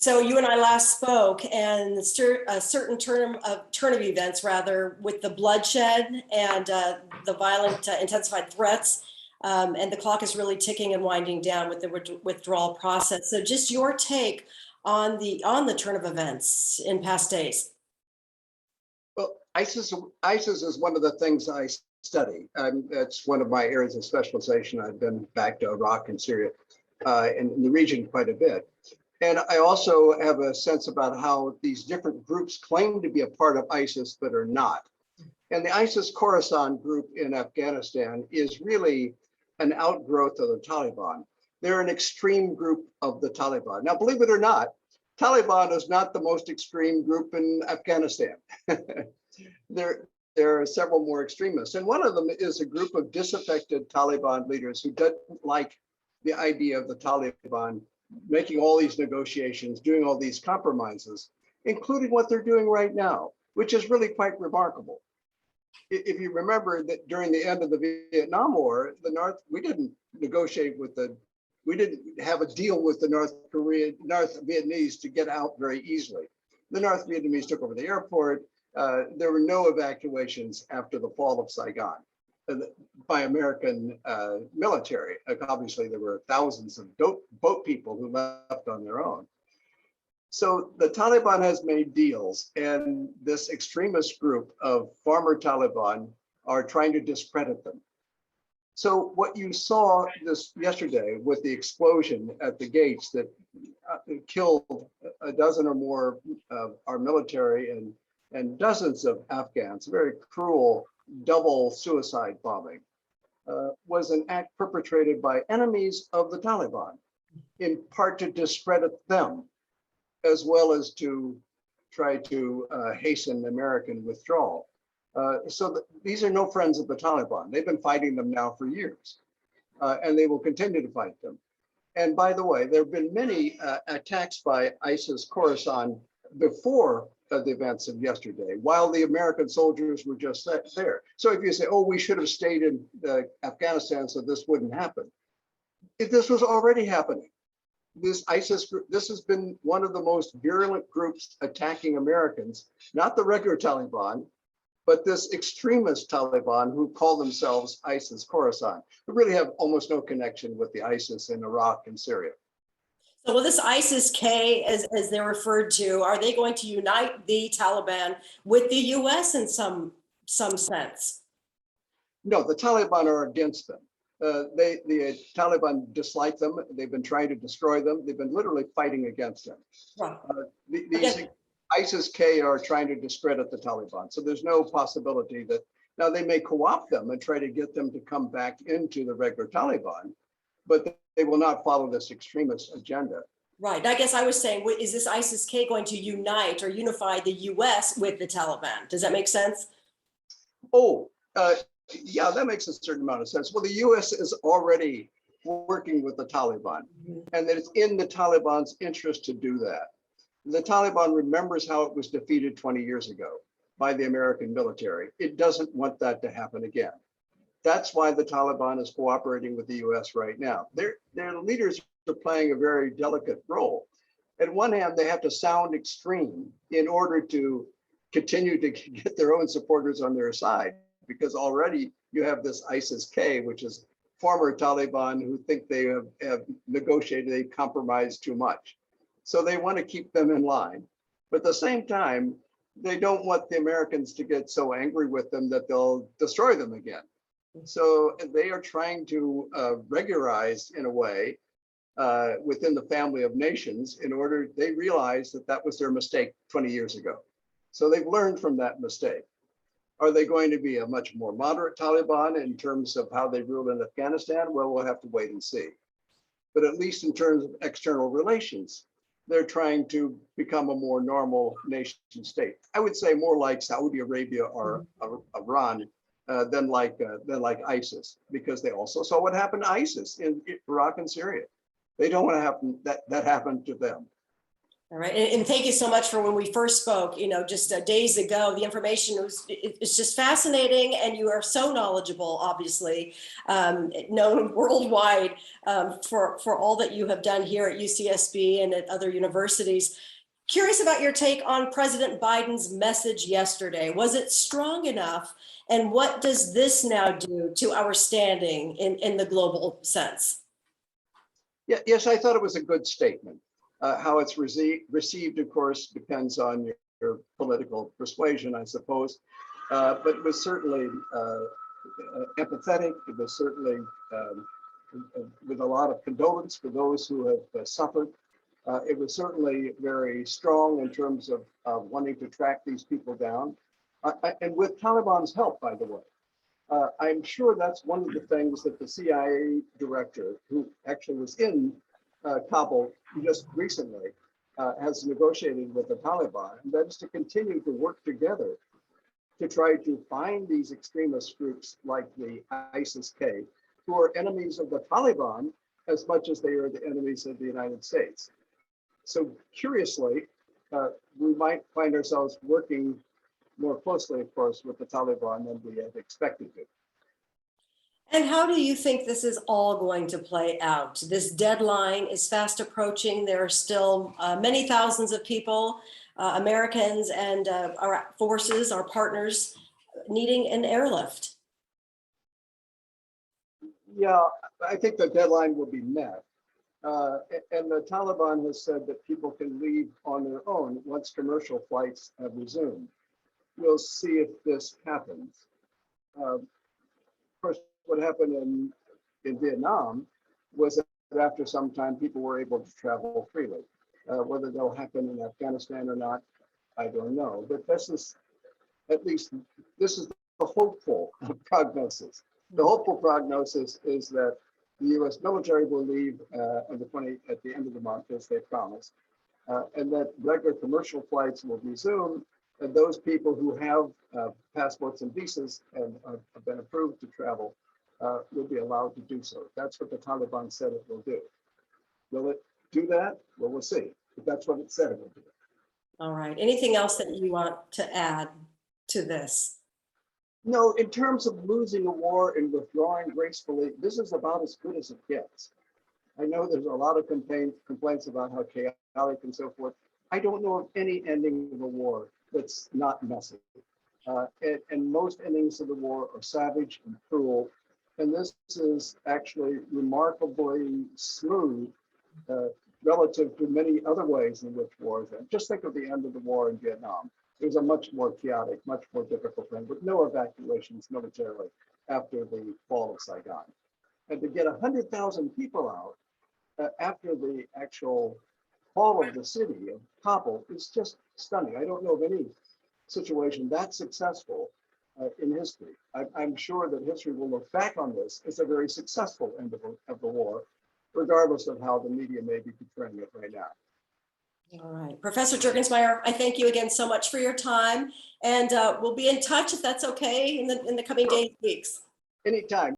So you and I last spoke, and a certain turn of events, rather, with the bloodshed and the violent, intensified threats, and the clock is really ticking and winding down with the withdrawal process. So, just your take on the turn of events in past days. Well, ISIS is one of the things I study. That's one of my areas of specialization. I've been back to Iraq and Syria, and in the region quite a bit. And I also have a sense about how these different groups claim to be a part of ISIS, but are not. And the ISIS Khorasan group in Afghanistan is really an outgrowth of the Taliban. They're an extreme group of the Taliban. Now, believe it or not, Taliban is not the most extreme group in Afghanistan. There are several more extremists. And one of them is a group of disaffected Taliban leaders who doesn't like the idea of the Taliban making all these negotiations, doing all these compromises, including what they're doing right now, which is really quite remarkable. If you remember that during the end of the Vietnam War, we didn't have a deal with the North Vietnamese to get out very easily. The North Vietnamese took over the airport. There were no evacuations after the fall of Saigon by American military. Obviously, there were thousands of boat people who left on their own. So the Taliban has made deals, and this extremist group of former Taliban are trying to discredit them. So what you saw yesterday with the explosion at the gates that killed a dozen or more of our military and dozens of Afghans, very cruel double suicide bombing, was an act perpetrated by enemies of the Taliban, in part to discredit them, as well as to try to hasten American withdrawal. These are no friends of the Taliban. They've been fighting them now for years, and they will continue to fight them. And by the way, there have been many attacks by ISIS Khorasan before the events of yesterday, while the American soldiers were just there. So if you say, oh, we should have stayed in Afghanistan so this wouldn't happen, this was already happening. This ISIS group, this has been one of the most virulent groups attacking Americans, not the regular Taliban, but this extremist Taliban who call themselves ISIS Khorasan, who really have almost no connection with the ISIS in Iraq and Syria. So will this ISIS-K, as they're referred to, are they going to unite the Taliban with the US in some sense? No, the Taliban are against them. The Taliban dislike them. They've been trying to destroy them. They've been literally fighting against them. Right. These ISIS-K are trying to discredit the Taliban. So there's no possibility that, now they may co-opt them and try to get them to come back into the regular Taliban, but they will not follow this extremist agenda. Right. I guess I was saying, is this ISIS-K going to unite or unify the US with the Taliban? Does that make sense? Oh, yeah, that makes a certain amount of sense. Well, the US is already working with the Taliban, and that it's in the Taliban's interest to do that. The Taliban remembers how it was defeated 20 years ago by the American military. It doesn't want that to happen again. That's why the Taliban is cooperating with the US right now. Their leaders are playing a very delicate role. At one hand, they have to sound extreme in order to continue to get their own supporters on their side, because already you have this ISIS-K, which is former Taliban who think they have negotiated, they've compromised too much. So they want to keep them in line. But at the same time, they don't want the Americans to get so angry with them that they'll destroy them again. So they are trying to regularize, in a way, within the family of nations, in order, they realize that was their mistake 20 years ago. So they've learned from that mistake. Are they going to be a much more moderate Taliban in terms of how they rule in Afghanistan? Well, we'll have to wait and see. But at least in terms of external relations, they're trying to become a more normal nation state. I would say more like Saudi Arabia or Iran than like ISIS, because they also saw what happened to ISIS in Iraq and Syria. They don't want to happen that happened to them. All right, and thank you so much for when we first spoke, just days ago. The information it's just fascinating, and you are so knowledgeable, obviously, known worldwide for all that you have done here at UCSB and at other universities. Curious about your take on President Biden's message yesterday. Was it strong enough? And what does this now do to our standing in the global sense? Yeah, yes, I thought it was a good statement. How it's received, of course, depends on your political persuasion, I suppose. But it was certainly empathetic. It was certainly with a lot of condolence for those who have suffered. It was certainly very strong in terms of wanting to track these people down. And with Taliban's help, by the way. I'm sure that's one of the things that the CIA director, who actually was in Kabul just recently, has negotiated with the Taliban, and that is to continue to work together to try to find these extremist groups like the ISIS-K, who are enemies of the Taliban as much as they are the enemies of the United States. So curiously, we might find ourselves working more closely, of course, with the Taliban than we had expected to. And how do you think this is all going to play out? This deadline is fast approaching. There are still many thousands of people, Americans and our forces, our partners, needing an airlift. Yeah, I think the deadline will be met. And the Taliban has said that people can leave on their own once commercial flights have resumed. We'll see if this happens. Of course, what happened in Vietnam was that after some time, people were able to travel freely. Whether they'll happen in Afghanistan or not, I don't know. But this is, at least, this is the hopeful prognosis. The hopeful prognosis is that the U.S. military will leave at the end of the month, as they promised, and that regular commercial flights will resume, and those people who have passports and visas and have been approved to travel will be allowed to do so. That's what the Taliban said it will do. Will it do that? Well, we'll see. But that's what it said it will do. All right. Anything else that you want to add to this? No, in terms of losing a war and withdrawing gracefully, this is about as good as it gets. I know there's a lot of complaints about how chaotic and so forth. I don't know of any ending of a war that's not messy. And most endings of the war are savage and cruel. And this is actually remarkably smooth relative to many other ways in which wars end. Just think of the end of the war in Vietnam. It was a much more chaotic, much more difficult thing, with no evacuations militarily after the fall of Saigon. And to get 100,000 people out after the actual fall of the city of Kabul is just stunning. I don't know of any situation that successful in history. I'm sure that history will look back on this as a very successful end of the war, regardless of how the media may be portraying it right now. All right. Professor Juergensmeyer, I thank you again so much for your time, and we'll be in touch if that's okay in the coming days, weeks. Anytime.